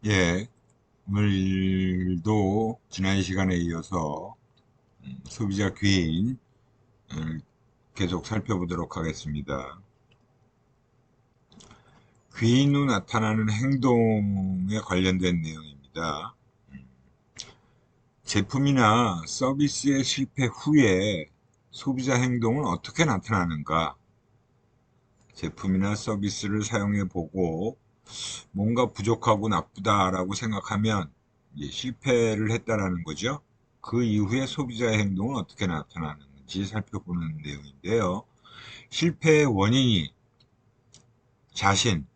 예, 오늘도 지난 시간에 이어서 소비자 귀인을 계속 살펴보도록 하겠습니다. 귀인 후 나타나는 행동에 관련된 내용입니다. 제품이나 서비스의 실패 후에 소비자 행동은 어떻게 나타나는가? 제품이나 서비스를 사용해 보고 뭔가 부족하고 나쁘다라고 생각하면 이제 실패를 했다라는 거죠. 그 이후에 소비자의 행동은 어떻게 나타나는지 살펴보는 내용인데요. 실패의 원인이 자신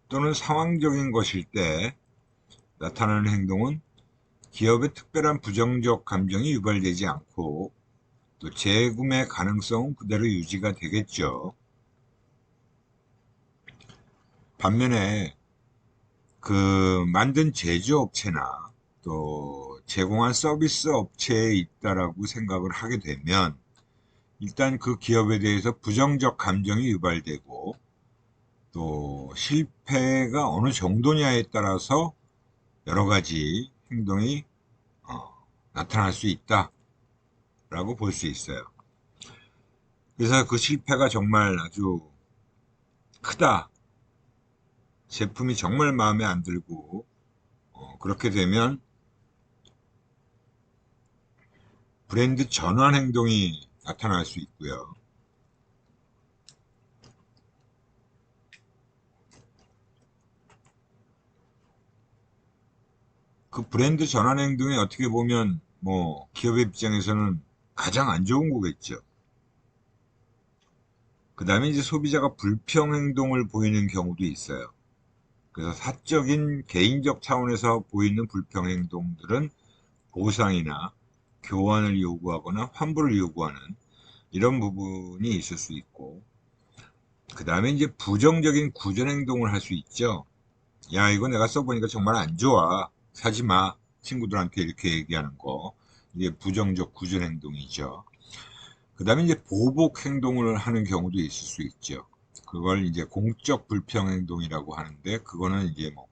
또는 상황적인 것일 때 나타나는 행동은 기업의 특별한 부정적 감정이 유발되지 않고 또 재구매 가능성은 그대로 유지가 되겠죠. 반면에 그 만든 제조업체나 또 제공한 서비스 업체에 있다라고 생각을 하게 되면 일단 그 기업에 대해서 부정적 감정이 유발되고 또 실패가 어느 정도냐에 따라서 여러 가지 행동이 나타날 수 있다라고 볼 수 있어요. 그래서 그 실패가 정말 아주 크다. 제품이 정말 마음에 안 들고 그렇게 되면 브랜드 전환 행동이 나타날 수 있고요. 그 브랜드 전환 행동이 어떻게 보면 뭐 기업의 입장에서는 가장 안 좋은 거겠죠. 그 다음에 이제 소비자가 불평 행동을 보이는 경우도 있어요. 그래서 사적인 개인적 차원에서 보이는 불평 행동들은 보상이나 교환을 요구하거나 환불을 요구하는 이런 부분이 있을 수 있고, 그 다음에 이제 부정적인 구전 행동을 할 수 있죠. 야, 이거 내가 써보니까 정말 안 좋아. 사지 마. 친구들한테 이렇게 얘기하는 거. 이게 부정적 구전 행동이죠. 그 다음에 이제 보복 행동을 하는 경우도 있을 수 있죠. 그걸 이제 공적 불평 행동이라고 하는데, 그거는 이제 뭐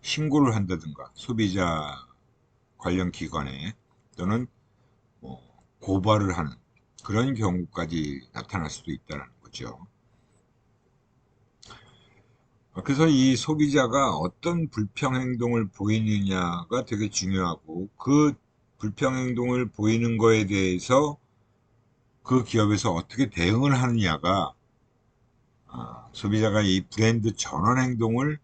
신고를 한다든가 소비자 관련 기관에 또는 뭐 고발을 하는 그런 경우까지 나타날 수도 있다는 거죠. 그래서 이 소비자가 어떤 불평 행동을 보이느냐가 되게 중요하고 그 불평 행동을 보이는 거에 대해서 그 기업에서 어떻게 대응을 하느냐가 소비자가 이 브랜드 전환 행동을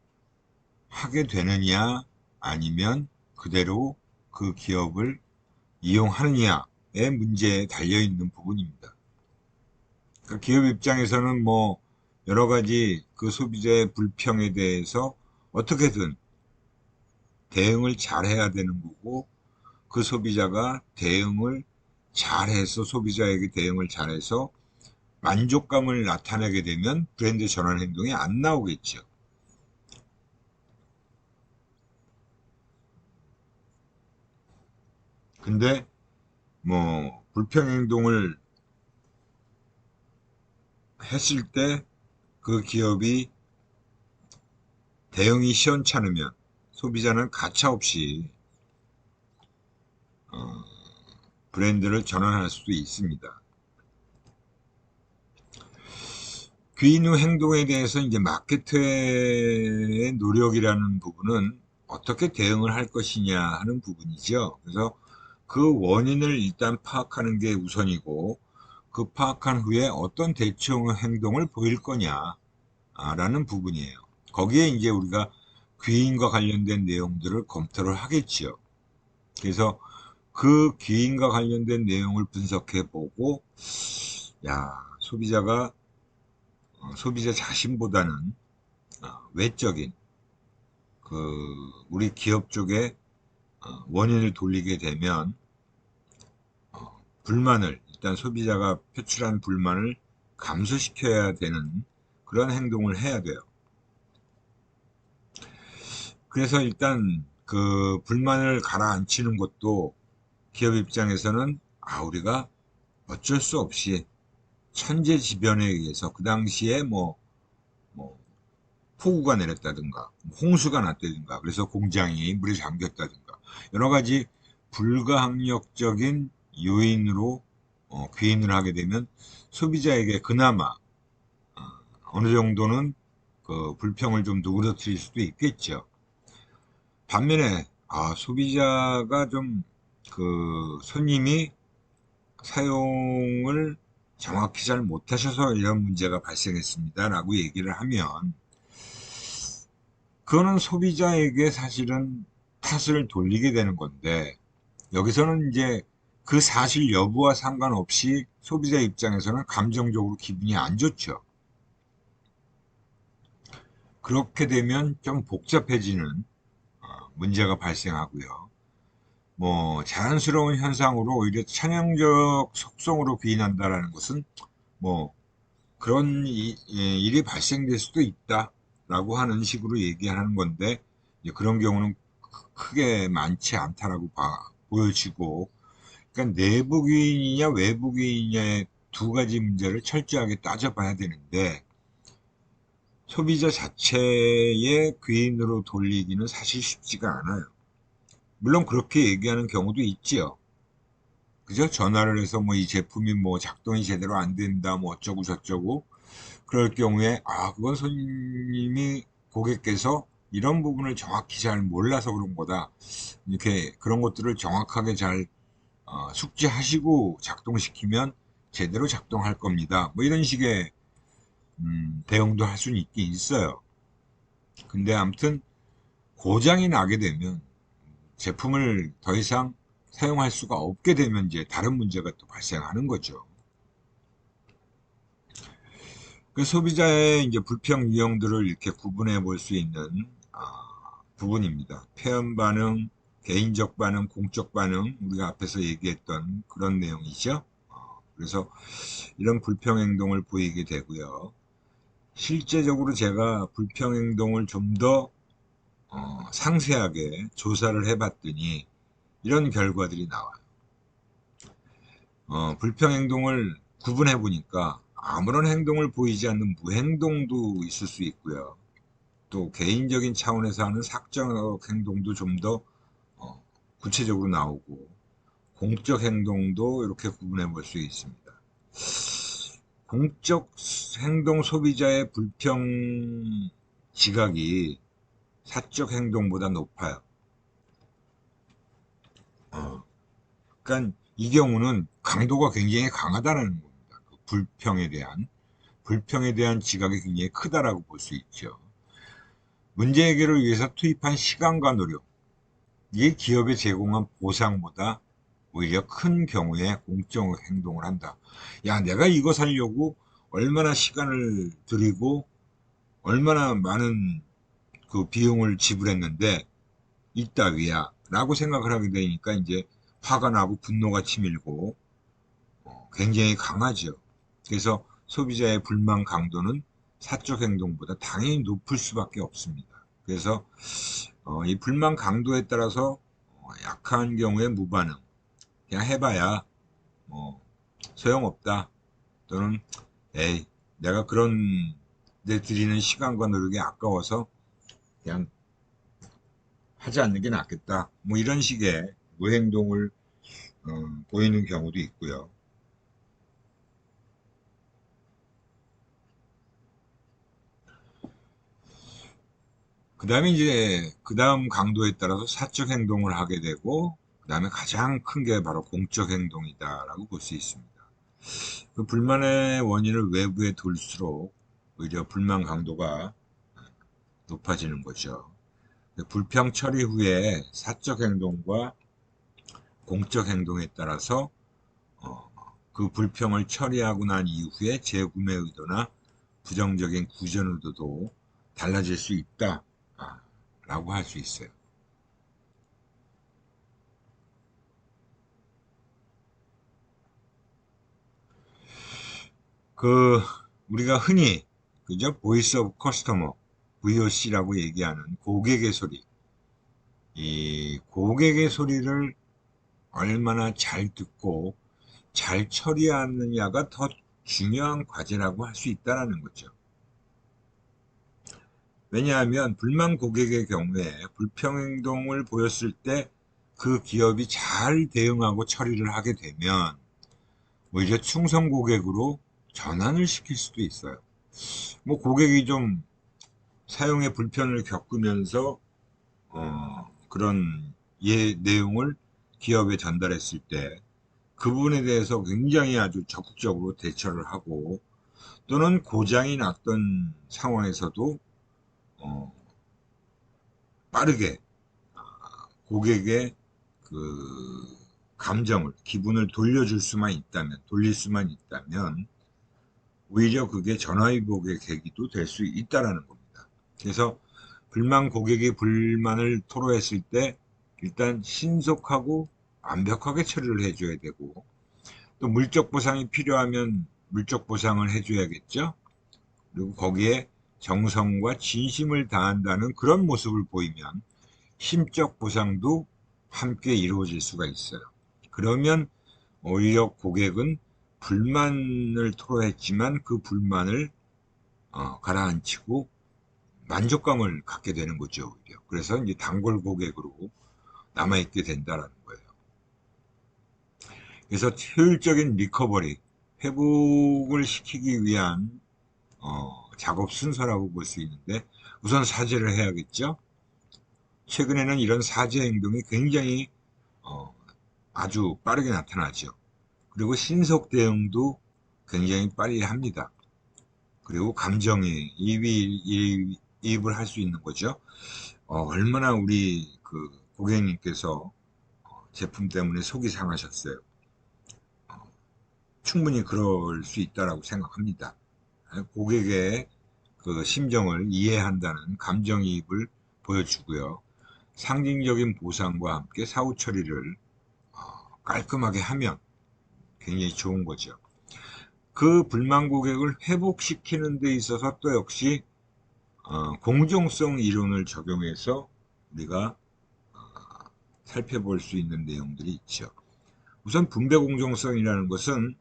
하게 되느냐 아니면 그대로 그 기업을 이용하느냐의 문제에 달려 있는 부분입니다. 그러니까 기업 입장에서는 뭐 여러 가지 그 소비자의 불평에 대해서 어떻게든 대응을 잘 해야 되는 거고 그 소비자가 대응을 잘해서 소비자에게 대응을 잘해서 만족감을 나타내게 되면 브랜드 전환 행동이 안 나오겠죠. 근데 뭐 불평 행동을 했을 때 그 기업이 대응이 시원찮으면 소비자는 가차없이 브랜드를 전환할 수도 있습니다. 귀인 후 행동에 대해서 이제 마케터의 노력이라는 부분은 어떻게 대응을 할 것이냐 하는 부분이죠. 그래서 그 원인을 일단 파악하는 게 우선이고 그 파악한 후에 어떤 대처 행동을 보일 거냐라는 부분이에요. 거기에 이제 우리가 귀인과 관련된 내용들을 검토를 하겠지요. 그래서 그 귀인과 관련된 내용을 분석해 보고 야, 소비자 자신보다는 외적인 우리 기업 쪽에 원인을 돌리게 되면 불만을 일단 소비자가 표출한 불만을 감소시켜야 되는 그런 행동을 해야 돼요. 그래서 일단 그 불만을 가라앉히는 것도 기업 입장에서는 우리가 어쩔 수 없이 천재지변에 의해서 그 당시에 뭐 폭우가 내렸다든가 홍수가 났다든가 그래서 공장이 물에 잠겼다든가 여러 가지 불가항력적인 요인으로 귀인을 하게 되면 소비자에게 그나마 어느 정도는 그 불평을 좀 누그러뜨릴 수도 있겠죠. 반면에 소비자가 좀 그 손님이 사용을 정확히 잘 못하셔서 이런 문제가 발생했습니다 라고 얘기를 하면 그거는 소비자에게 사실은 탓을 돌리게 되는 건데 여기서는 이제 그 사실 여부와 상관없이 소비자 입장에서는 감정적으로 기분이 안 좋죠. 그렇게 되면 좀 복잡해지는 문제가 발생하고요. 뭐 자연스러운 현상으로 오히려 천연적 속성으로 비난한다라는 것은 뭐 그런 일이 발생될 수도 있다라고 하는 식으로 얘기하는 건데 그런 경우는 크게 많지 않다라고 보여지고 그러니까 내부귀인이냐 외부귀인이냐의 두 가지 문제를 철저하게 따져봐야 되는데 소비자 자체의 귀인으로 돌리기는 사실 쉽지가 않아요. 물론 그렇게 얘기하는 경우도 있지요. 그죠? 전화를 해서 뭐 이 제품이 뭐 작동이 제대로 안 된다, 뭐 어쩌고 저쩌고. 그럴 경우에, 그건 손님이 고객께서 이런 부분을 정확히 잘 몰라서 그런 거다. 이렇게 그런 것들을 정확하게 잘 숙지하시고 작동시키면 제대로 작동할 겁니다. 뭐 이런 식의 대응도 할 수는 있긴 있어요. 근데 아무튼 고장이 나게 되면 제품을 더 이상 사용할 수가 없게 되면 이제 다른 문제가 또 발생하는 거죠. 그 소비자의 이제 불평 유형들을 이렇게 구분해 볼 수 있는 부분입니다. 표현 반응, 개인적 반응, 공적 반응, 우리가 앞에서 얘기했던 그런 내용이죠. 그래서 이런 불평 행동을 보이게 되고요. 실제적으로 제가 불평 행동을 좀 더 상세하게 조사를 해봤더니 이런 결과들이 나와요. 불평 행동을 구분해 보니까 아무런 행동을 보이지 않는 무행동도 있을 수 있고요. 또 개인적인 차원에서 하는 사적 행동도 좀 더 구체적으로 나오고 공적 행동도 이렇게 구분해 볼 수 있습니다. 공적 행동 소비자의 불평 지각이 사적 행동보다 높아요. 그러니까 이 경우는 강도가 굉장히 강하다는 겁니다. 그 불평에 대한 지각이 굉장히 크다라고 볼 수 있죠. 문제 해결을 위해서 투입한 시간과 노력, 이게 기업에 제공한 보상보다 오히려 큰 경우에 공적 행동을 한다. 야, 내가 이거 살려고 얼마나 시간을 들이고 얼마나 많은 그 비용을 지불했는데 이따위야 라고 생각을 하게 되니까 이제 화가 나고 분노가 치밀고 굉장히 강하죠. 그래서 소비자의 불만 강도는 사적 행동보다 당연히 높을 수밖에 없습니다. 그래서 이 불만 강도에 따라서 약한 경우에 무반응, 그냥 해봐야 뭐 소용없다 또는 에이 내가 그런 데 들이는 시간과 노력이 아까워서 그냥 하지 않는 게 낫겠다 뭐 이런 식의 무행동을 보이는 경우도 있고요. 그 다음에 이제 그 다음 강도에 따라서 사적 행동을 하게 되고 그 다음에 가장 큰 게 바로 공적 행동이다라고 볼 수 있습니다. 그 불만의 원인을 외부에 둘수록 오히려 불만 강도가 높아지는 거죠. 불평 처리 후에 사적 행동과 공적 행동에 따라서 그 불평을 처리하고 난 이후에 재구매 의도나 부정적인 구전 의도도 달라질 수 있다 라고 할 수 있어요. 그 우리가 흔히 그죠? 보이스 오브 커스터머 VOC라고 얘기하는 고객의 소리. 이 고객의 소리를 얼마나 잘 듣고 잘 처리하느냐가 더 중요한 과제라고 할 수 있다라는 거죠. 왜냐하면 불만 고객의 경우에 불평행동을 보였을 때 그 기업이 잘 대응하고 처리를 하게 되면 오히려 충성 고객으로 전환을 시킬 수도 있어요. 뭐 고객이 좀 사용에 불편을 겪으면서 그런 내용을 기업에 전달했을 때 그 부분에 대해서 굉장히 아주 적극적으로 대처를 하고, 또는 고장이 났던 상황에서도 어, 빠르게 고객의 그 감정을, 기분을 돌릴 수만 있다면 오히려 그게 전화위복의 계기도 될 수 있다라는 겁니다. 그래서 불만 고객이 불만을 토로했을 때 일단 신속하고 완벽하게 처리를 해줘야 되고, 또 물적 보상이 필요하면 물적 보상을 해줘야겠죠. 그리고 거기에 정성과 진심을 다한다는 그런 모습을 보이면 심적 보상도 함께 이루어질 수가 있어요. 그러면 오히려 고객은 불만을 토로했지만 그 불만을 가라앉히고 만족감을 갖게 되는 거죠, 오히려. 그래서 이제 단골 고객으로 남아있게 된다는 거예요. 그래서 효율적인 리커버리, 회복을 시키기 위한 작업 순서라고 볼 수 있는데, 우선 사죄를 해야겠죠. 최근에는 이런 사죄 행동이 굉장히 어, 아주 빠르게 나타나죠. 그리고 신속 대응도 굉장히 빨리 합니다. 그리고 감정이 이입을 할 수 있는 거죠. 얼마나 우리 그 고객님께서 제품 때문에 속이 상하셨어요. 충분히 그럴 수 있다라고 생각합니다. 고객의 그 심정을 이해한다는 감정이입을 보여주고요. 상징적인 보상과 함께 사후 처리를 깔끔하게 하면 굉장히 좋은 거죠. 그 불만 고객을 회복시키는 데 있어서 또 역시 공정성 이론을 적용해서 우리가 살펴볼 수 있는 내용들이 있죠. 우선 분배 공정성이라는 것은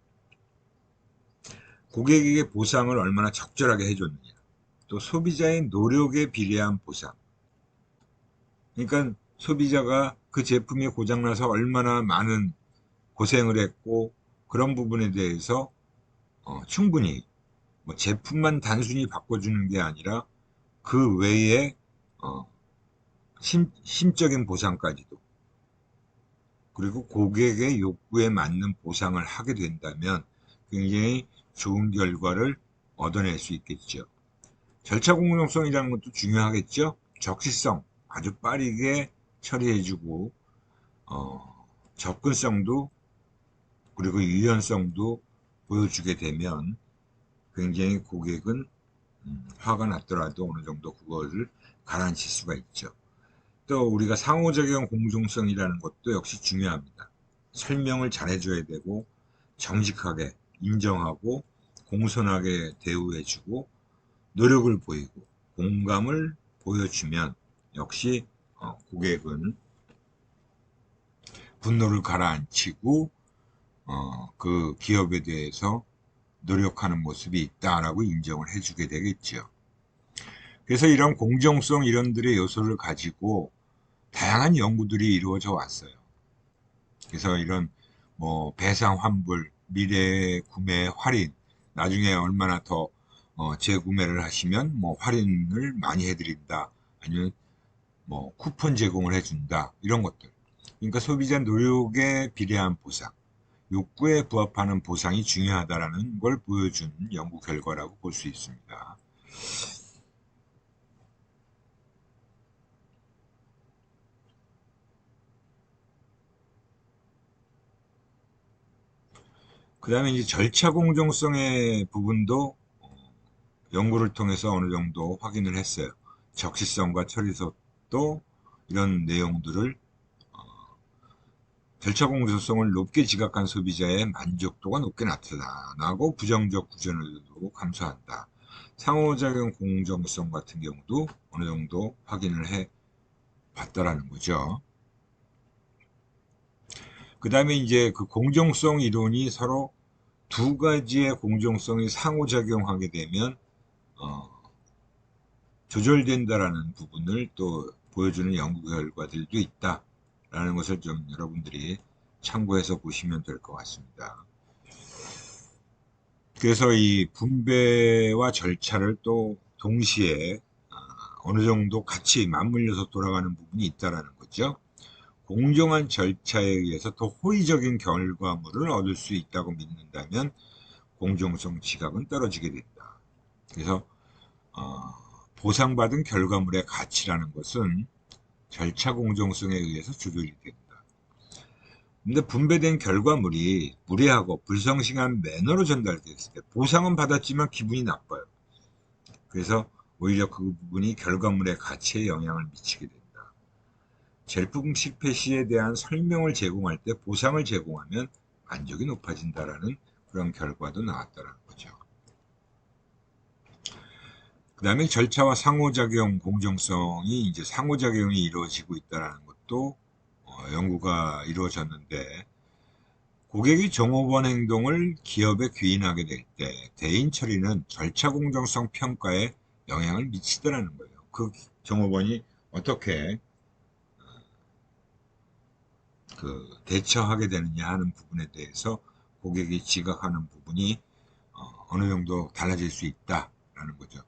고객에게 보상을 얼마나 적절하게 해줬느냐, 또 소비자의 노력에 비례한 보상. 그러니까 소비자가 그 제품이 고장나서 얼마나 많은 고생을 했고, 그런 부분에 대해서 충분히 뭐 제품만 단순히 바꿔주는 게 아니라 그 외에 어, 심적인 보상까지도, 그리고 고객의 욕구에 맞는 보상을 하게 된다면 굉장히 좋은 결과를 얻어낼 수 있겠죠. 절차 공정성이라는 것도 중요하겠죠. 적시성, 아주 빠르게 처리해주고 접근성도, 그리고 유연성도 보여주게 되면 굉장히 고객은 화가 났더라도 어느 정도 그거를 가라앉힐 수가 있죠. 또 우리가 상호작용 공정성이라는 것도 역시 중요합니다. 설명을 잘해줘야 되고, 정직하게 인정하고 공손하게 대우해주고 노력을 보이고 공감을 보여주면 역시 고객은 분노를 가라앉히고 그 기업에 대해서 노력하는 모습이 있다라고 인정을 해주게 되겠죠. 그래서 이런 공정성 이론들의 요소를 가지고 다양한 연구들이 이루어져 왔어요. 그래서 이런 뭐 배상 환불, 미래 구매 할인, 나중에 얼마나 더 재구매를 하시면 뭐 할인을 많이 해드린다, 아니면 뭐 쿠폰 제공을 해준다, 이런 것들. 그러니까 소비자 노력에 비례한 보상, 욕구에 부합하는 보상이 중요하다라는 걸 보여준 연구 결과라고 볼 수 있습니다. 그 다음에 이제 절차 공정성의 부분도 연구를 통해서 어느 정도 확인을 했어요. 적시성과 처리속도, 이런 내용들을 절차 공정성을 높게 지각한 소비자의 만족도가 높게 나타나고 부정적 구전을도 감소한다. 상호작용 공정성 같은 경우도 어느 정도 확인을 해 봤다라는 거죠. 그 다음에 이제 그 공정성 이론이 서로 두 가지의 공정성이 상호작용하게 되면 조절된다라는 부분을 또 보여주는 연구 결과들도 있다라는 것을 좀 여러분들이 참고해서 보시면 될 것 같습니다. 그래서 이 분배와 절차를 또 동시에 어느 정도 같이 맞물려서 돌아가는 부분이 있다라는 거죠. 공정한 절차에 의해서 더 호의적인 결과물을 얻을 수 있다고 믿는다면 공정성 지각은 떨어지게 된다. 그래서 보상받은 결과물의 가치라는 것은 절차 공정성에 의해서 조절이 된다. 근데 분배된 결과물이 무례하고 불성실한 매너로 전달됐을 때 보상은 받았지만 기분이 나빠요. 그래서 오히려 그 부분이 결과물의 가치에 영향을 미치게 된다. 제품 실패 시에 대한 설명을 제공할 때 보상을 제공하면 만족이 높아진다라는 그런 결과도 나왔다는 거죠. 그 다음에 절차와 상호작용 공정성이 이제 상호작용이 이루어지고 있다는 것도 연구가 이루어졌는데, 고객이 종업원 행동을 기업에 귀인하게 될 때 대인 처리는 절차 공정성 평가에 영향을 미치더라는 거예요. 그 종업원이 어떻게 대처하게 되느냐 하는 부분에 대해서 고객이 지각하는 부분이 어느 정도 달라질 수 있다라는 거죠.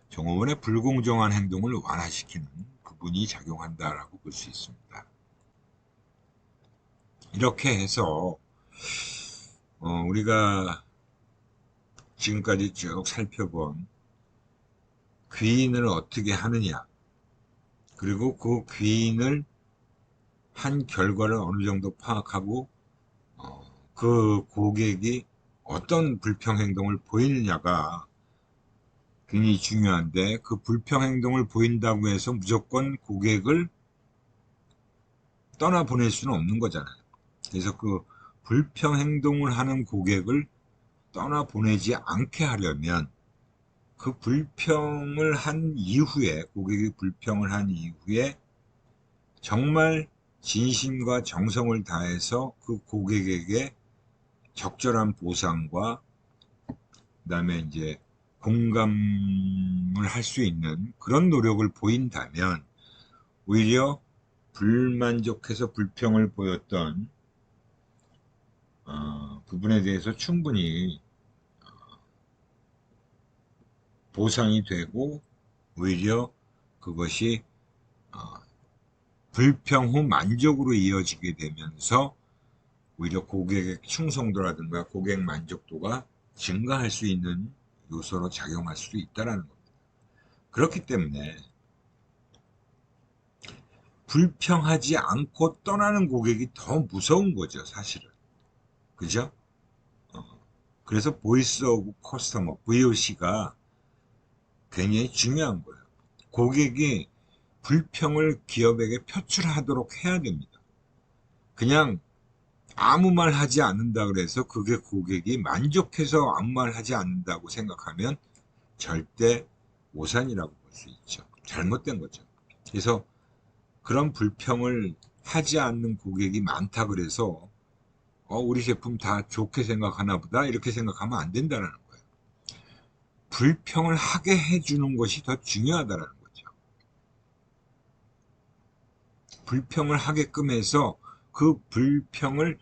종업원의 불공정한 행동을 완화시키는 부분이 작용한다라고 볼 수 있습니다. 이렇게 해서 우리가 지금까지 쭉 살펴본 귀인을 어떻게 하느냐, 그리고 그 귀인을 한 결과를 어느 정도 파악하고 그 고객이 어떤 불평 행동을 보이느냐가 굉장히 중요한데, 그 불평 행동을 보인다고 해서 무조건 고객을 떠나보낼 수는 없는 거잖아요. 그래서 그 불평 행동을 하는 고객을 떠나보내지 않게 하려면 그 불평을 한 이후에, 고객이 불평을 한 이후에 정말 진심과 정성을 다해서 그 고객에게 적절한 보상과 그다음에 이제 공감을 할 수 있는 그런 노력을 보인다면 오히려 불만족해서 불평을 보였던 부분에 대해서 충분히 보상이 되고, 오히려 그것이 불평 후 만족으로 이어지게 되면서 오히려 고객의 충성도라든가 고객 만족도가 증가할 수 있는 요소로 작용할 수도 있다는 겁니다. 그렇기 때문에 불평하지 않고 떠나는 고객이 더 무서운 거죠, 사실은. 그죠? 그래서 보이스 오브 커스터머, VOC가 굉장히 중요한 거예요. 고객이 불평을 기업에게 표출하도록 해야 됩니다. 그냥 아무 말 하지 않는다 그래서 그게 고객이 만족해서 아무 말 하지 않는다고 생각하면 절대 오산이라고 볼 수 있죠. 잘못된 거죠. 그래서 그런 불평을 하지 않는 고객이 많다 그래서 우리 제품 다 좋게 생각하나 보다 이렇게 생각하면 안 된다는 거예요. 불평을 하게 해주는 것이 더 중요하다는 거죠. 불평을 하게끔 해서 그 불평을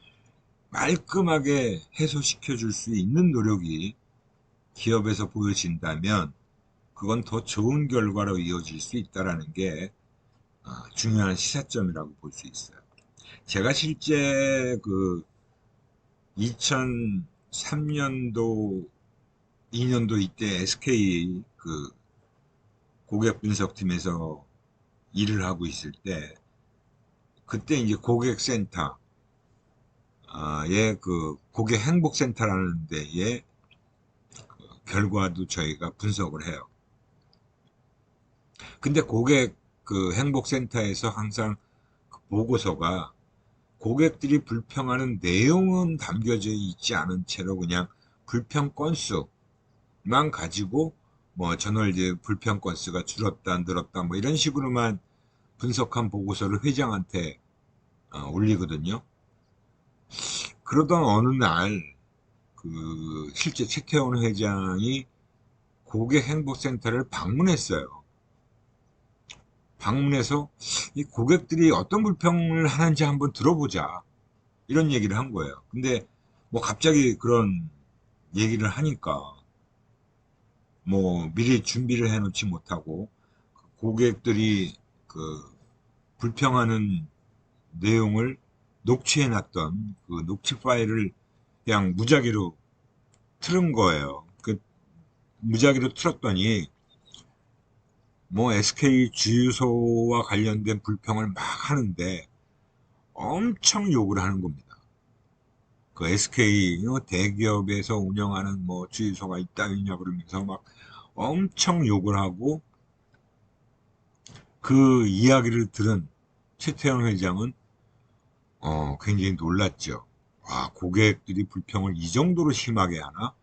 말끔하게 해소시켜 줄 수 있는 노력이 기업에서 보여진다면 그건 더 좋은 결과로 이어질 수 있다는 게 중요한 시사점이라고 볼 수 있어요. 제가 실제 그 2003년도, 2년도 이때 SK 그 고객 분석팀에서 일을 하고 있을 때, 그때 이제 고객센터, 그 고객 행복센터라는 데에 결과도 저희가 분석을 해요. 근데 고객 그 행복센터에서 항상 그 보고서가 고객들이 불평하는 내용은 담겨져 있지 않은 채로 그냥 불평 건수만 가지고 뭐 저널 이제 불평 건수가 줄었다 늘었다 뭐 이런 식으로만 분석한 보고서를 회장한테 올리거든요. 그러던 어느 날 그 실제 최태원 회장이 고객 행복센터를 방문했어요. 방문해서 이 고객들이 어떤 불평을 하는지 한번 들어보자. 이런 얘기를 한 거예요. 근데 뭐 갑자기 그런 얘기를 하니까 뭐 미리 준비를 해놓지 못하고 고객들이 그 불평하는 내용을 녹취해놨던 그 녹취 파일을 그냥 무작위로 틀은 거예요. 그 무작위로 틀었더니 뭐 SK 주유소와 관련된 불평을 막 하는데 엄청 욕을 하는 겁니다. 그 SK 대기업에서 운영하는 뭐 주유소가 있다 있냐 그러면서 막 엄청 욕을 하고, 그 이야기를 들은 최태원 회장은 굉장히 놀랐죠. 와, 고객들이 불평을 이 정도로 심하게 하나?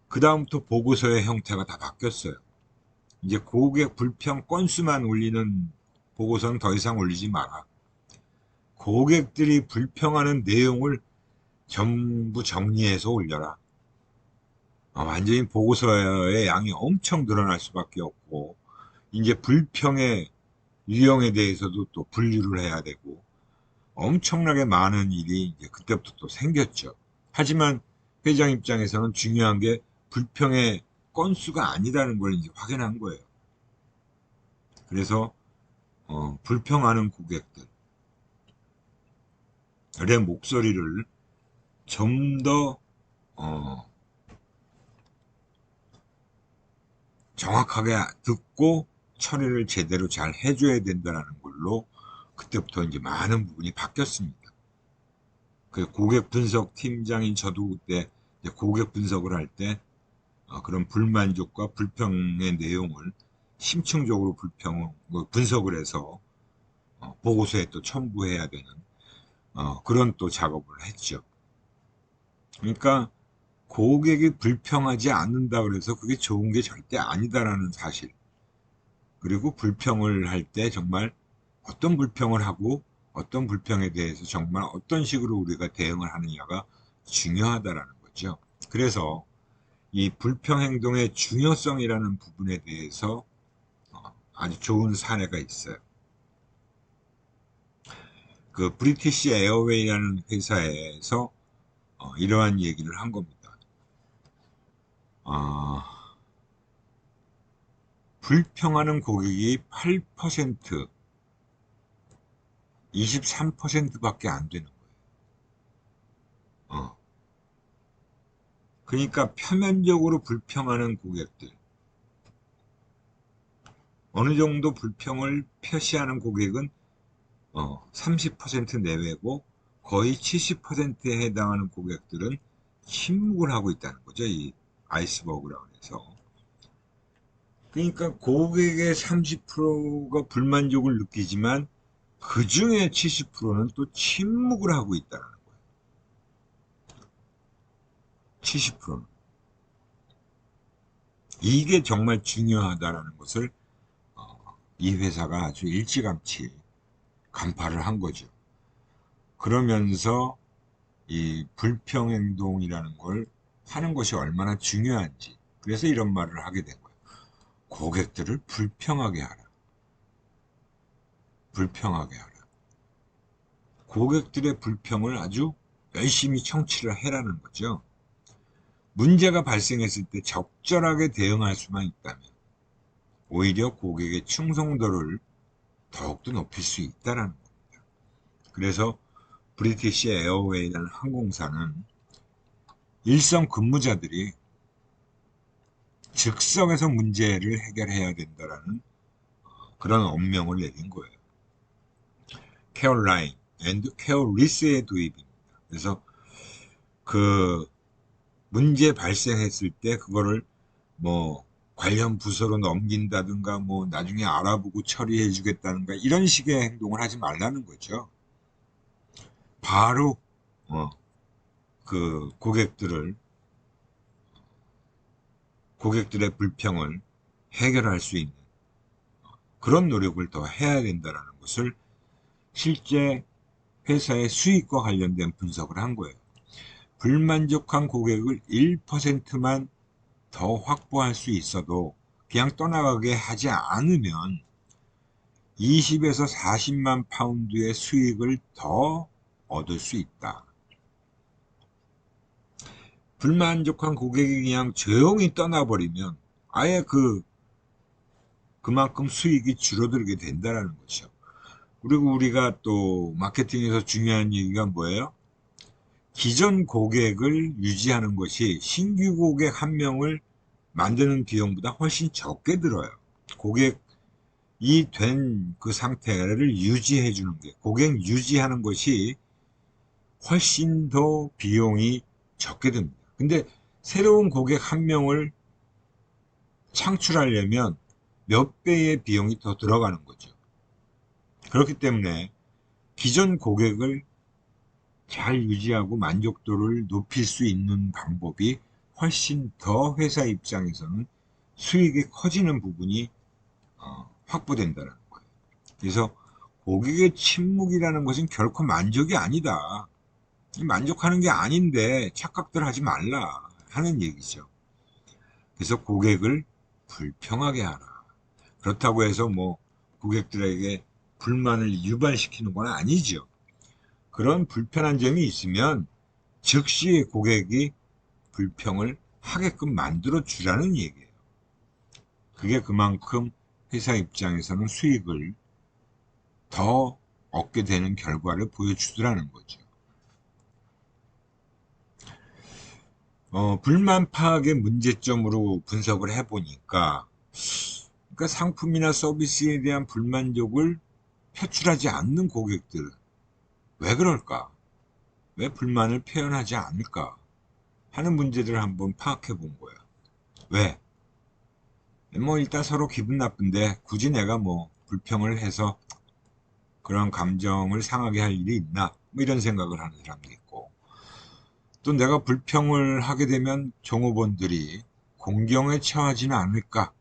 그 다음부터 보고서의 형태가 다 바뀌었어요. 이제 고객 불평 건수만 올리는 보고서는 더 이상 올리지 마라. 고객들이 불평하는 내용을 전부 정리해서 올려라. 완전히 보고서의 양이 엄청 늘어날 수밖에 없고, 이제 불평의 유형에 대해서도 또 분류를 해야 되고, 엄청나게 많은 일이 이제 그때부터 또 생겼죠. 하지만 회장 입장에서는 중요한 게 불평의 건수가 아니라는 걸 이제 확인한 거예요. 그래서 불평하는 고객들의 목소리를 좀 더 정확하게 듣고 처리를 제대로 잘 해줘야 된다는 걸로 그때부터 이제 많은 부분이 바뀌었습니다. 그 고객 분석 팀장인 저도 그때 고객 분석을 할 때 그런 불만족과 불평의 내용을 심층적으로 분석을 해서 보고서에 또 첨부해야 되는 그런 또 작업을 했죠. 그러니까 고객이 불평하지 않는다 그래서 그게 좋은 게 절대 아니다라는 사실. 그리고 불평을 할 때 정말 어떤 불평을 하고 어떤 불평에 대해서 정말 어떤 식으로 우리가 대응을 하느냐가 중요하다라는 거죠. 그래서 이 불평 행동의 중요성이라는 부분에 대해서 아주 좋은 사례가 있어요. 그 브리티시 에어웨이라는 회사에서 이러한 얘기를 한 겁니다. 불평하는 고객이 8%, 23%밖에 안 되는 거예요. 그러니까 표면적으로 불평하는 고객들, 어느 정도 불평을 표시하는 고객은 30% 내외고, 거의 70%에 해당하는 고객들은 침묵을 하고 있다는 거죠. 이 아이스버그라고 해서. 그러니까 고객의 30%가 불만족을 느끼지만 그 중에 70%는 또 침묵을 하고 있다는 거예요. 70%는. 이게 정말 중요하다는 것을 이 회사가 아주 일찌감치 간파를 한 거죠. 그러면서 이 불평행동이라는 걸 하는 것이 얼마나 중요한지, 그래서 이런 말을 하게 된 거예요. 고객들을 불평하게 하라. 불평하게 하라. 고객들의 불평을 아주 열심히 청취를 해라는 거죠. 문제가 발생했을 때 적절하게 대응할 수만 있다면 오히려 고객의 충성도를 더욱더 높일 수 있다는 겁니다. 그래서 브리티시 에어웨이라는 항공사는 일선 근무자들이 즉석에서 문제를 해결해야 된다라는 그런 엄명을 내린 거예요. 케어라인 앤드 케어리스의 도입입니다. 그래서 그 문제 발생했을 때 그거를 뭐 관련 부서로 넘긴다든가 뭐 나중에 알아보고 처리해 주겠다든가 이런 식의 행동을 하지 말라는 거죠. 바로 그 고객들의 불평을 해결할 수 있는 그런 노력을 더 해야 된다는 것을 실제 회사의 수익과 관련된 분석을 한 거예요. 불만족한 고객을 1%만 더 확보할 수 있어도 그냥 떠나가게 하지 않으면 20에서 40만 파운드의 수익을 더 얻을 수 있다. 불만족한 고객이 그냥 조용히 떠나버리면 아예 그만큼 수익이 줄어들게 된다는 거죠. 그리고 우리가 또 마케팅에서 중요한 얘기가 뭐예요? 기존 고객을 유지하는 것이 신규 고객 한 명을 만드는 비용보다 훨씬 적게 들어요. 고객이 된 그 상태를 유지해 주는 게, 고객 유지하는 것이 훨씬 더 비용이 적게 듭니다. 근데 새로운 고객 한 명을 창출하려면 몇 배의 비용이 더 들어가는 거죠. 그렇기 때문에 기존 고객을 잘 유지하고 만족도를 높일 수 있는 방법이 훨씬 더 회사 입장에서는 수익이 커지는 부분이 확보된다는 거예요. 그래서 고객의 침묵이라는 것은 결코 만족이 아니다. 만족하는 게 아닌데 착각들 하지 말라 하는 얘기죠. 그래서 고객을 불평하게 하라. 그렇다고 해서 뭐 고객들에게 불만을 유발시키는 건 아니죠. 그런 불편한 점이 있으면 즉시 고객이 불평을 하게끔 만들어 주라는 얘기예요. 그게 그만큼 회사 입장에서는 수익을 더 얻게 되는 결과를 보여주더라는 거죠. 불만 파악의 문제점으로 분석을 해보니까, 그러니까 상품이나 서비스에 대한 불만족을 표출하지 않는 고객들, 왜 그럴까? 왜 불만을 표현하지 않을까? 하는 문제들을 한번 파악해 본 거예요. 왜? 뭐 일단 서로 기분 나쁜데 굳이 내가 뭐 불평을 해서 그런 감정을 상하게 할 일이 있나? 뭐 이런 생각을 하는 사람도 있고, 또 내가 불평을 하게 되면 종업원들이 공경에 처하지는 않을까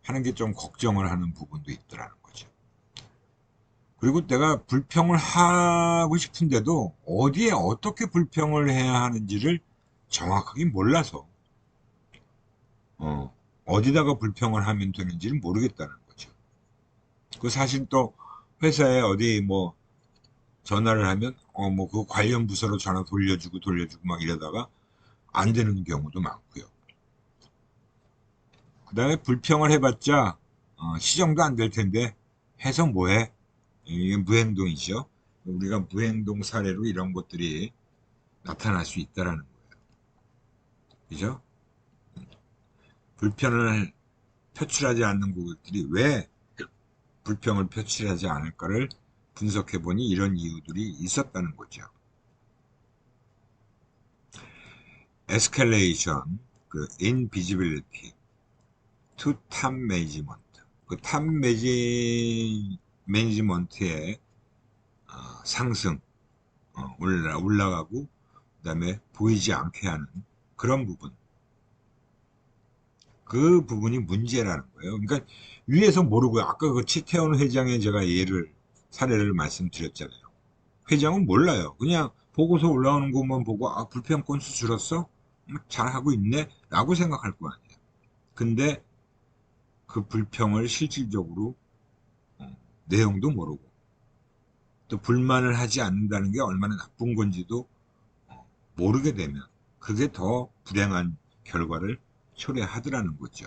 하는 게 좀 걱정을 하는 부분도 있더라는 거죠. 그리고 내가 불평을 하고 싶은데도 어디에 어떻게 불평을 해야 하는지를 정확하게 몰라서 어디다가 불평을 하면 되는지를 모르겠다는 거죠. 그 사실 또 회사에 어디 뭐 전화를 하면 뭐 그 관련 부서로 전화 돌려주고 막 이러다가 안 되는 경우도 많고요. 그 다음에 불평을 해봤자 시정도 안 될 텐데 해서 뭐해? 이게 무행동이죠. 우리가 무행동 사례로 이런 것들이 나타날 수 있다라는 거예요. 그죠? 불편을 표출하지 않는 고객들이 왜 불평을 표출하지 않을까를 분석해 보니 이런 이유들이 있었다는 거죠. 에스컬레이션, 그 인비지빌리티, 투탑 매니지먼트, 그탑 매니지먼트의 상승, 올라가고 그다음에 보이지 않게 하는 그런 부분, 그 부분이 문제라는 거예요. 그러니까 위에서 모르고요. 아까 그 치태원 회장의 제가 사례를 말씀드렸잖아요. 회장은 몰라요. 그냥 보고서 올라오는 것만 보고 불평 건수 줄었어? 잘하고 있네? 라고 생각할 거 아니에요. 근데 그 불평을 실질적으로 내용도 모르고 또 불만을 하지 않는다는 게 얼마나 나쁜 건지도 모르게 되면 그게 더 불행한 결과를 초래하더라는 거죠.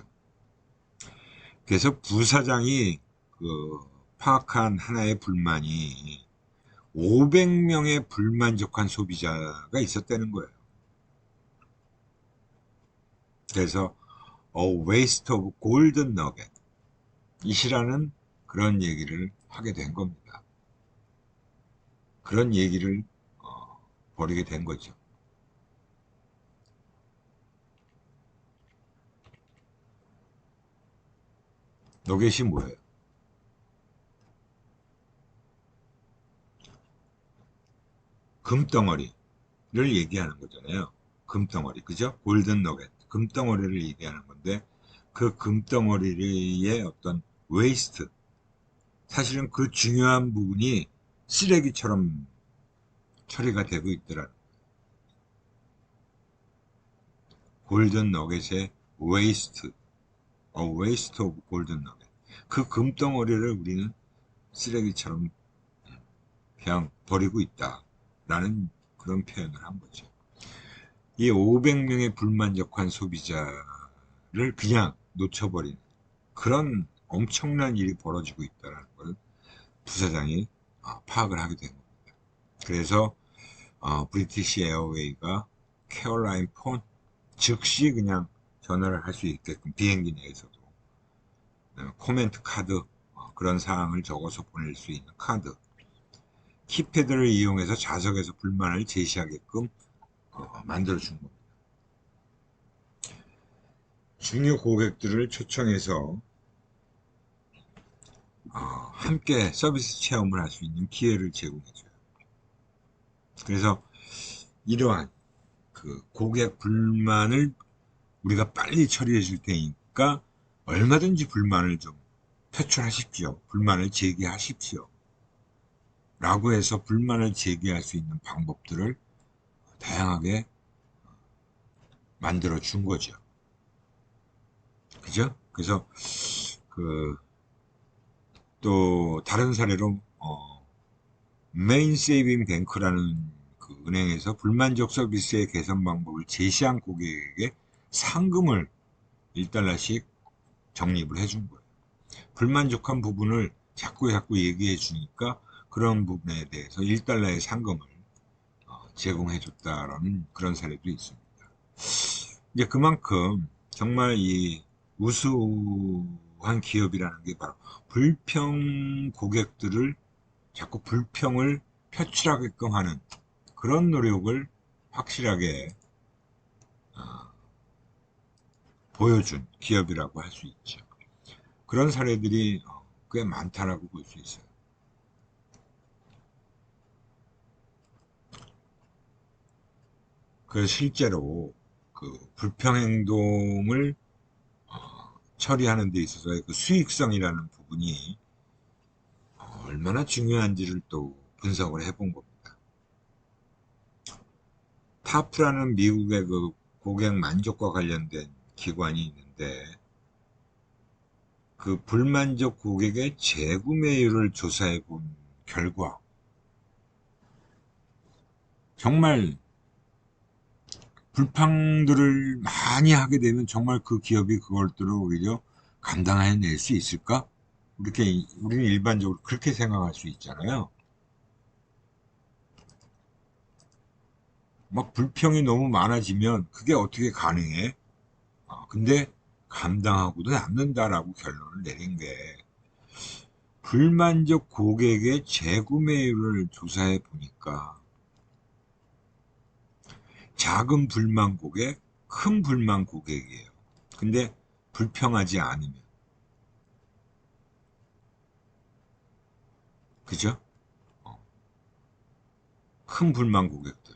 그래서 부사장이 그 파악한 하나의 불만이 500명의 불만족한 소비자가 있었다는 거예요. 그래서 waste of golden nugget 이시라는 그런 얘기를 하게 된 겁니다. 그런 얘기를 벌이게 된 거죠. 너겟이 뭐예요? 금덩어리를 얘기하는 거잖아요. 금덩어리, 그죠? 골든 너겟, 금덩어리를 얘기하는 건데 그 금덩어리의 어떤 웨이스트, 사실은 그 중요한 부분이 쓰레기처럼 처리가 되고 있더라. 골든 너겟의 웨이스트, 웨이스트 오브 골든 너겟. 그 금덩어리를 우리는 쓰레기처럼 그냥 버리고 있다라는 그런 표현을 한 거죠. 이 500명의 불만족한 소비자를 그냥 놓쳐버리는 그런 엄청난 일이 벌어지고 있다는 걸 부사장이 파악을 하게 된 겁니다. 그래서 브리티시 에어웨이가 캐롤라인 폰 즉시 그냥 전화를 할 수 있게끔 비행기 내에서도 코멘트 카드 그런 사항을 적어서 보낼 수 있는 카드 키패드를 이용해서 좌석에서 불만을 제시하게끔 만들어 준 겁니다. 중요 고객들을 초청해서 함께 서비스 체험을 할 수 있는 기회를 제공해줘요. 그래서 이러한 그 고객 불만을 우리가 빨리 처리해 줄 테니까 얼마든지 불만을 좀 표출하십시오. 불만을 제기하십시오. 라고 해서 불만을 제기할 수 있는 방법들을 다양하게 만들어 준 거죠. 그죠? 그래서 또 다른 사례로 메인 세이빙 뱅크라는 그 은행에서 불만족 서비스의 개선 방법을 제시한 고객에게 상금을 1달러씩 적립을 해준 거예요. 불만족한 부분을 자꾸 얘기해 주니까 그런 부분에 대해서 1달러의 상금을 제공해 줬다라는 그런 사례도 있습니다. 이제 그만큼 정말 이 우수한 기업이라는 게 바로 불평 고객들을 자꾸 불평을 표출하게끔 하는 그런 노력을 확실하게 보여준 기업이라고 할 수 있죠. 그런 사례들이 꽤 많다라고 볼 수 있어요. 그래서 실제로 그 불평행동을 처리하는 데 있어서의 그 수익성이라는 부분이 얼마나 중요한지를 또 분석을 해본 겁니다. 타프라는 미국의 그 고객 만족과 관련된 기관이 있는데 그 불만족 고객의 재구매율을 조사해 본 결과 정말 불평들을 많이 하게 되면 정말 그 기업이 그것들을 오히려 감당해낼 수 있을까? 이렇게 우리는 일반적으로 그렇게 생각할 수 있잖아요. 막 불평이 너무 많아지면 그게 어떻게 가능해? 근데 감당하고도 남는다라고 결론을 내린 게 불만족 고객의 재구매율을 조사해 보니까 작은 불만 고객, 큰 불만 고객이에요. 근데 불평하지 않으면 그죠? 큰 불만 고객들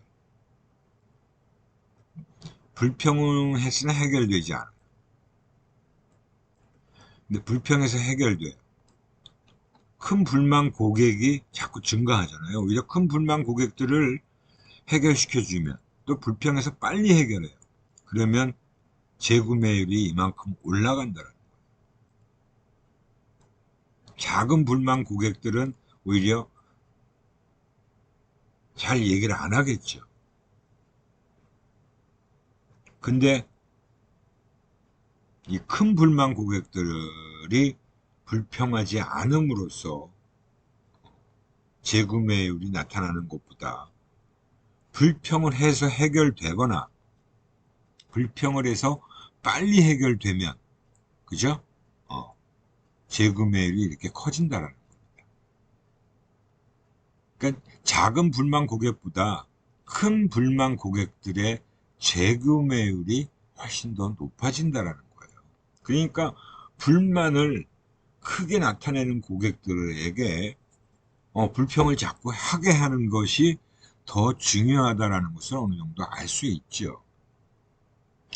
불평은 했으나 해결되지 않아요. 근데 불평해서 해결돼요. 큰 불만 고객이 자꾸 증가하잖아요. 오히려 큰 불만 고객들을 해결시켜주면 또 불평해서 빨리 해결해요. 그러면 재구매율이 이만큼 올라간다는 거예요. 작은 불만 고객들은 오히려 잘 얘기를 안 하겠죠. 근데 이 큰 불만 고객들이 불평하지 않음으로써 재구매율이 나타나는 것보다 불평을 해서 해결되거나 불평을 해서 빨리 해결되면 그죠? 재구매율이 이렇게 커진다는 겁니다. 그러니까 작은 불만 고객보다 큰 불만 고객들의 재구매율이 훨씬 더 높아진다는 거예요. 그러니까 불만을 크게 나타내는 고객들에게 불평을 자꾸 하게 하는 것이 더 중요하다는 것을 어느 정도 알 수 있죠.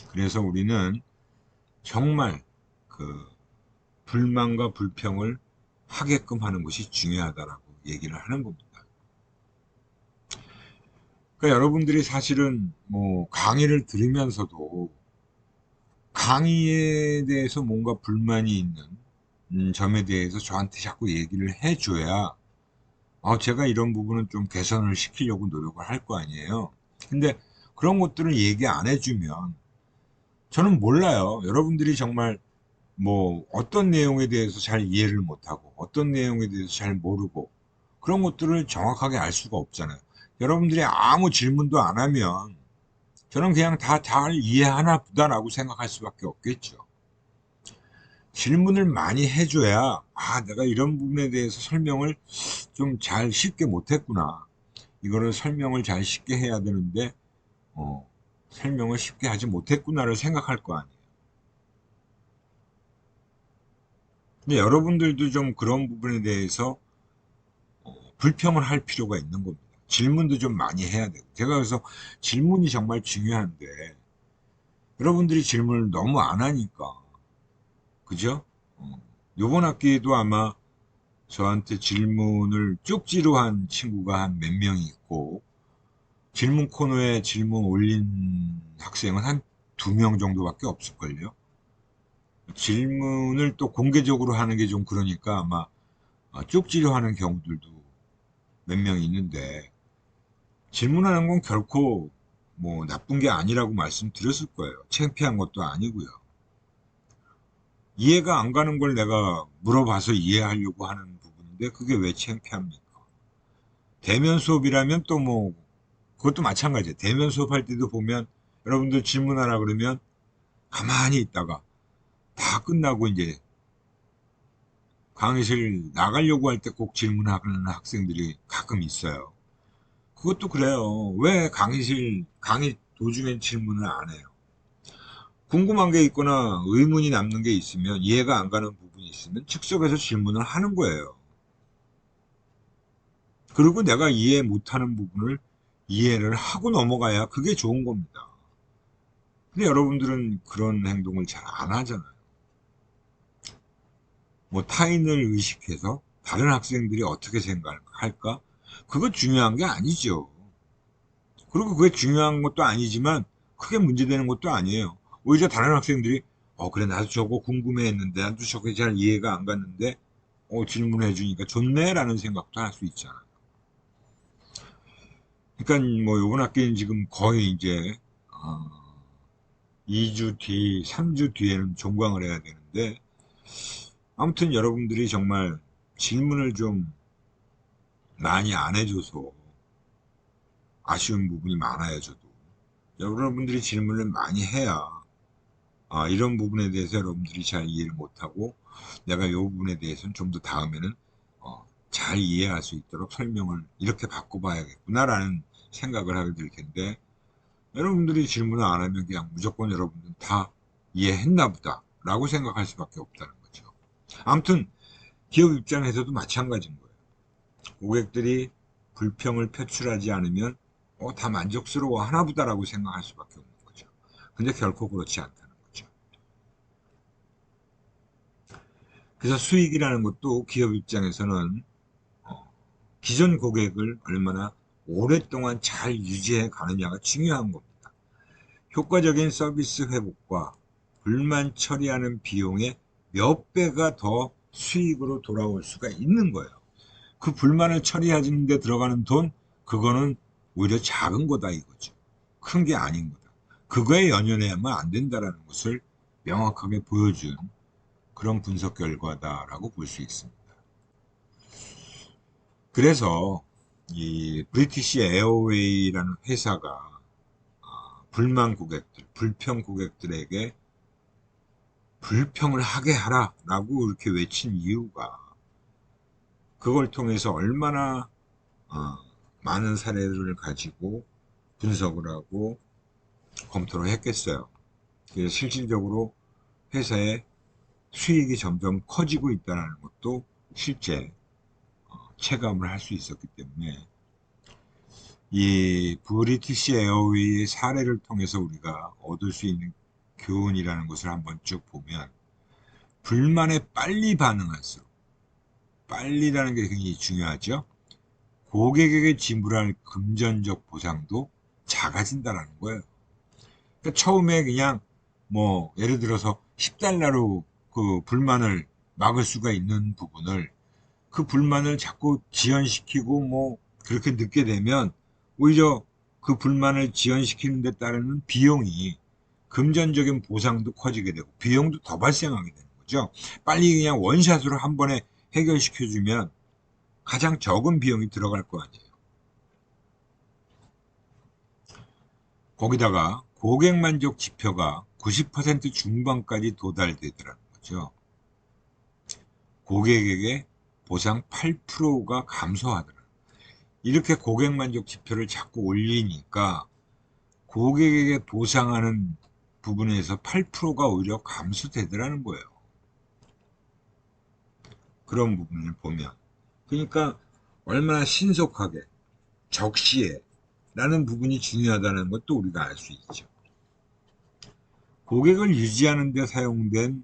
그래서 우리는 정말 그 불만과 불평을 하게끔 하는 것이 중요하다라고 얘기를 하는 겁니다. 그러니까 여러분들이 사실은 뭐 강의를 들으면서도 강의에 대해서 뭔가 불만이 있는 점에 대해서 저한테 자꾸 얘기를 해줘야 제가 이런 부분은 좀 개선을 시키려고 노력을 할 거 아니에요. 근데 그런 것들을 얘기 안 해주면 저는 몰라요. 여러분들이 정말 뭐 어떤 내용에 대해서 잘 이해를 못하고 어떤 내용에 대해서 잘 모르고 그런 것들을 정확하게 알 수가 없잖아요. 여러분들이 아무 질문도 안 하면 저는 그냥 다 잘 이해하나 보다라고 생각할 수밖에 없겠죠. 질문을 많이 해줘야 내가 이런 부분에 대해서 설명을 좀 잘 쉽게 못했구나. 이거를 설명을 잘 쉽게 해야 되는데 설명을 쉽게 하지 못했구나를 생각할 거 아니에요. 근데 여러분들도 좀 그런 부분에 대해서 불평을 할 필요가 있는 겁니다. 질문도 좀 많이 해야 돼요. 제가 그래서 질문이 정말 중요한데 여러분들이 질문을 너무 안 하니까 그죠? 요번 학기에도 아마 저한테 질문을 쪽지로 한 친구가 한 몇 명이 있고 질문 코너에 질문 올린 학생은 한 2명 정도밖에 없을걸요. 질문을 또 공개적으로 하는 게 좀 그러니까 아마 쪽지로 하는 경우들도 몇 명 있는데 질문하는 건 결코 뭐 나쁜 게 아니라고 말씀드렸을 거예요. 창피한 것도 아니고요. 이해가 안 가는 걸 내가 물어봐서 이해하려고 하는 부분인데 그게 왜 창피합니까? 대면 수업이라면 또 뭐 그것도 마찬가지예요. 대면 수업할 때도 보면 여러분들 질문하라 그러면 가만히 있다가 다 끝나고 이제 강의실 나가려고 할 때 꼭 질문하는 학생들이 가끔 있어요. 그것도 그래요. 왜 강의 도중엔 질문을 안 해요? 궁금한 게 있거나 의문이 남는 게 있으면 이해가 안 가는 부분이 있으면 즉석에서 질문을 하는 거예요. 그리고 내가 이해 못하는 부분을 이해를 하고 넘어가야 그게 좋은 겁니다. 근데 여러분들은 그런 행동을 잘 안 하잖아요. 뭐 타인을 의식해서 다른 학생들이 어떻게 생각할까? 그거 중요한 게 아니죠. 그리고 그게 중요한 것도 아니지만 크게 문제되는 것도 아니에요. 오히려 다른 학생들이 그래 나도 저거 궁금해 했는데 나도 저게 잘 이해가 안 갔는데 질문해 주니까 좋네라는 생각도 할 수 있잖아요. 그러니까 뭐 이번 학기는 지금 거의 이제 2주 뒤, 3주 뒤에는 종강을 해야 되는데 아무튼 여러분들이 정말 질문을 좀 많이 안 해줘서 아쉬운 부분이 많아요, 저도. 여러분들이 질문을 많이 해야 이런 부분에 대해서 여러분들이 잘 이해를 못하고 내가 이 부분에 대해서는 좀 더 다음에는 잘 이해할 수 있도록 설명을 이렇게 바꿔봐야겠구나라는 생각을 하게 될 텐데 여러분들이 질문을 안 하면 그냥 무조건 여러분들은 다 이해했나 보다 라고 생각할 수밖에 없다는 거죠. 아무튼 기업 입장에서도 마찬가지인 거예요. 고객들이 불평을 표출하지 않으면 다 만족스러워 하나 보다라고 생각할 수밖에 없는 거죠. 근데 결코 그렇지 않다는 거죠. 그래서 수익이라는 것도 기업 입장에서는 기존 고객을 얼마나 오랫동안 잘 유지해 가느냐가 중요한 겁니다. 효과적인 서비스 회복과 불만 처리하는 비용의 몇 배가 더 수익으로 돌아올 수가 있는 거예요. 그 불만을 처리하는 데 들어가는 돈, 그거는 오히려 작은 거다 이거죠. 큰 게 아닌 거다. 그거에 연연해야만 안 된다라는 것을 명확하게 보여준 그런 분석 결과다라고 볼 수 있습니다. 그래서 이 브리티시 에어웨이라는 회사가 불만 고객들, 불평 고객들에게 불평을 하게 하라라고 이렇게 외친 이유가 그걸 통해서 얼마나 어, 많은 사례를 가지고 분석을 하고 검토를 했겠어요. 그래서 실질적으로 회사의 수익이 점점 커지고 있다는 것도 실제 체감을 할 수 있었기 때문에 이 브리티시 에어웨이의 사례를 통해서 우리가 얻을 수 있는 교훈이라는 것을 한번 쭉 보면 불만에 빨리 반응할수록 빨리라는 게 굉장히 중요하죠. 고객에게 지불할 금전적 보상도 작아진다는 거예요. 그러니까 처음에 그냥 뭐 예를 들어서 $10로 그 불만을 막을 수가 있는 부분을 그 불만을 자꾸 지연시키고 뭐 그렇게 늦게 되면 오히려 그 불만을 지연시키는 데 따르는 비용이 금전적인 보상도 커지게 되고 비용도 더 발생하게 되는 거죠. 빨리 그냥 원샷으로 한 번에 해결시켜주면 가장 적은 비용이 들어갈 거 아니에요. 거기다가 고객 만족 지표가 90% 중반까지 도달되더라는 거죠. 고객에게 보상 8%가 감소하더라. 이렇게 고객 만족 지표를 자꾸 올리니까 고객에게 보상하는 부분에서 8%가 오히려 감소되더라는 거예요. 그런 부분을 보면. 그러니까 얼마나 신속하게, 적시에 라는 부분이 중요하다는 것도 우리가 알 수 있죠. 고객을 유지하는 데 사용된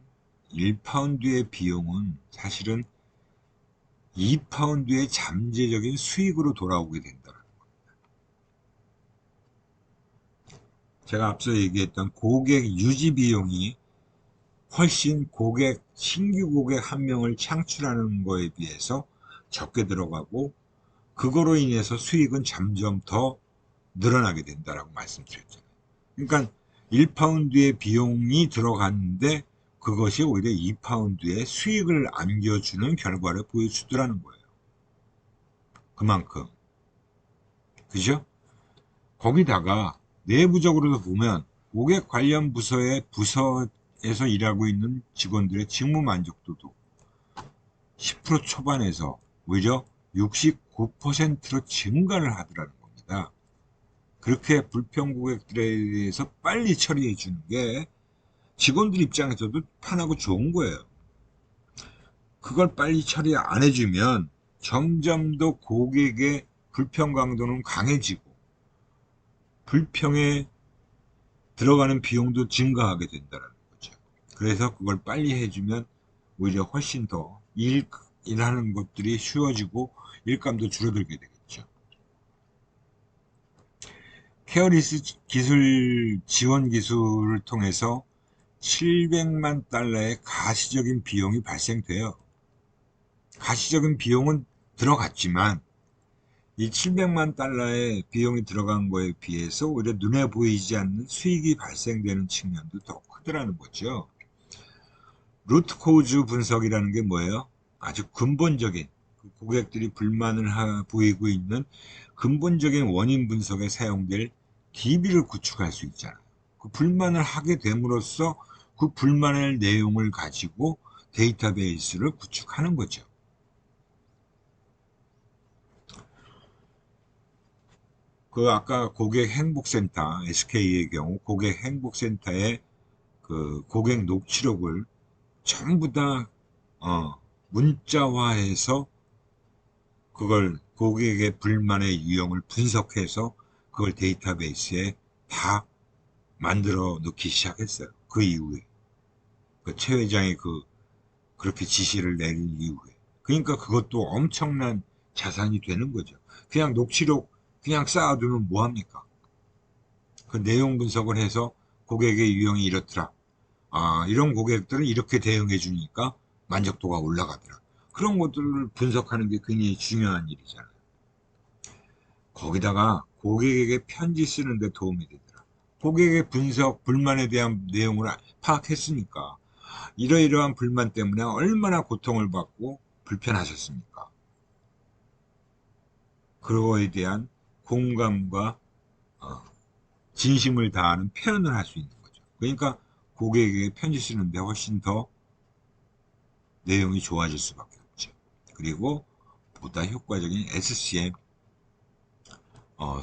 1파운드의 비용은 사실은 2파운드의 잠재적인 수익으로 돌아오게 된다. 제가 앞서 얘기했던 고객 유지 비용이 훨씬 신규 고객 한 명을 창출하는 거에 비해서 적게 들어가고, 그거로 인해서 수익은 점점 더 늘어나게 된다라고 말씀드렸잖아요. 그러니까 1파운드의 비용이 들어갔는데 그것이 오히려 2파운드의 수익을 안겨주는 결과를 보여주더라는 거예요. 그만큼. 그죠? 거기다가 내부적으로도 보면 고객 관련 부서에서 일하고 있는 직원들의 직무 만족도도 10% 초반에서 오히려 69%로 증가를 하더라는 겁니다. 그렇게 불평 고객들에 대해서 빨리 처리해 주는 게 직원들 입장에서도 편하고 좋은 거예요. 그걸 빨리 처리 안 해주면 점점 더 고객의 불평 강도는 강해지고 불평에 들어가는 비용도 증가하게 된다는 거죠. 그래서 그걸 빨리 해주면 오히려 훨씬 더 일하는 것들이 쉬워지고 일감도 줄어들게 되겠죠. 케어리스 기술 지원 기술을 통해서 700만 달러의 가시적인 비용이 발생돼요. 가시적인 비용은 들어갔지만 이 700만 달러의 비용이 들어간 거에 비해서 오히려 눈에 보이지 않는 수익이 발생되는 측면도 더 크더라는 거죠. 루트 코즈 분석이라는 게 뭐예요? 아주 근본적인 고객들이 불만을 보이고 있는 근본적인 원인 분석에 사용될 DB를 구축할 수 있잖아요. 그 불만을 하게 됨으로써 그 불만의 내용을 가지고 데이터베이스를 구축하는 거죠. 그 아까 고객 행복센터 SK의 경우 고객 행복센터의 그 고객 녹취록을 전부 다 문자화해서 그걸 고객의 불만의 유형을 분석해서 그걸 데이터베이스에 다 만들어 놓기 시작했어요. 그 이후에 그 최 회장이 그렇게 지시를 내린 이후에. 그러니까 그것도 엄청난 자산이 되는 거죠. 그냥 녹취록 그냥 쌓아두면 뭐합니까? 그 내용 분석을 해서 고객의 유형이 이렇더라. 아, 이런 고객들은 이렇게 대응해 주니까 만족도가 올라가더라. 그런 것들을 분석하는 게 굉장히 중요한 일이잖아요. 거기다가 고객에게 편지 쓰는데 도움이 되더라. 고객의 불만에 대한 내용을 파악했으니까 이러이러한 불만 때문에 얼마나 고통을 받고 불편하셨습니까? 그거에 대한 공감과 진심을 다하는 표현을 할 수 있는 거죠. 그러니까 고객에게 편지 쓰는데 훨씬 더 내용이 좋아질 수밖에 없죠. 그리고 보다 효과적인 SCM,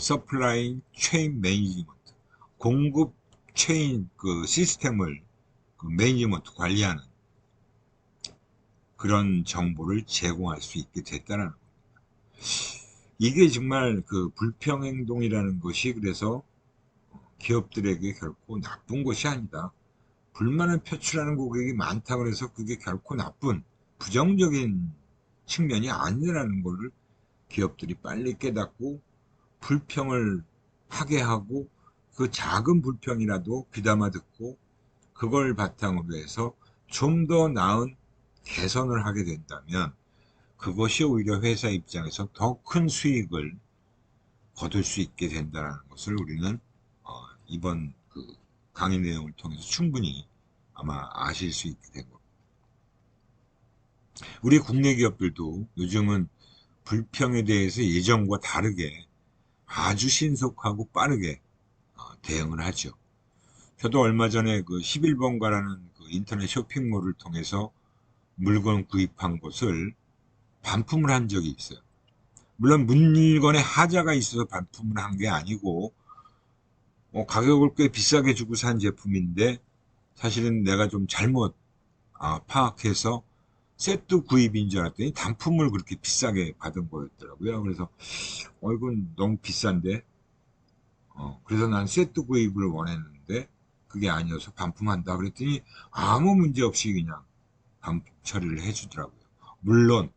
서플라이 체인 매니지먼트, 공급 체인 그 시스템을 매니지먼트 관리하는 그런 정보를 제공할 수 있게 됐다는 겁니다. 이게 정말 그 불평행동이라는 것이 그래서 기업들에게 결코 나쁜 것이 아니다. 불만을 표출하는 고객이 많다고 해서 그게 결코 나쁜 부정적인 측면이 아니라는 것을 기업들이 빨리 깨닫고 불평을 하게 하고 그 작은 불평이라도 귀담아 듣고 그걸 바탕으로 해서 좀 더 나은 개선을 하게 된다면 그것이 오히려 회사 입장에서 더 큰 수익을 거둘 수 있게 된다는 것을 우리는 이번 그 강의 내용을 통해서 충분히 아마 아실 수 있게 된 겁니다. 우리 국내 기업들도 요즘은 불평에 대해서 예전과 다르게 아주 신속하고 빠르게 대응을 하죠. 저도 얼마 전에 그 11번가라는 그 인터넷 쇼핑몰을 통해서 물건 구입한 것을 반품을 한 적이 있어요. 물론 물건에 하자가 있어서 반품을 한 게 아니고 가격을 꽤 비싸게 주고 산 제품인데 사실은 내가 좀 잘못 파악해서 세트 구입인 줄 알았더니 단품을 그렇게 비싸게 받은 거였더라고요. 그래서 이건 너무 비싼데 그래서 난 세트 구입을 원했는데 그게 아니어서 반품한다 그랬더니 아무 문제 없이 그냥 반품 처리를 해주더라고요. 물론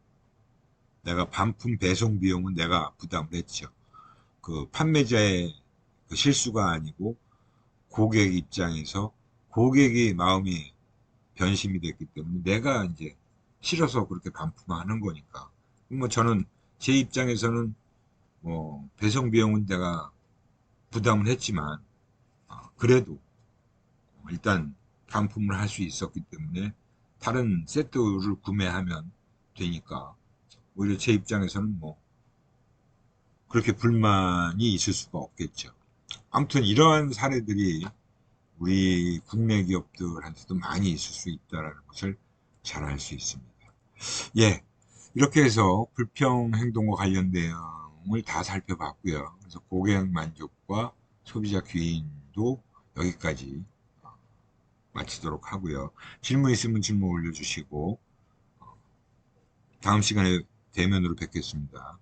내가 반품 배송 비용은 내가 부담을 했죠. 그 판매자의 그 실수가 아니고 고객 입장에서 고객의 마음이 변심이 됐기 때문에 내가 이제 싫어서 그렇게 반품하는 거니까. 뭐 저는 제 입장에서는 뭐 배송 비용은 내가 부담을 했지만 그래도 일단 반품을 할 수 있었기 때문에 다른 세트를 구매하면 되니까 오히려 제 입장에서는 뭐 그렇게 불만이 있을 수가 없겠죠. 아무튼 이러한 사례들이 우리 국내 기업들한테도 많이 있을 수 있다는 것을 잘 알 수 있습니다. 예, 이렇게 해서 불평 행동과 관련 내용을 다 살펴봤고요. 그래서 고객 만족과 소비자 귀인도 여기까지 마치도록 하고요. 질문 있으면 질문 올려주시고 다음 시간에 대면으로 뵙겠습니다.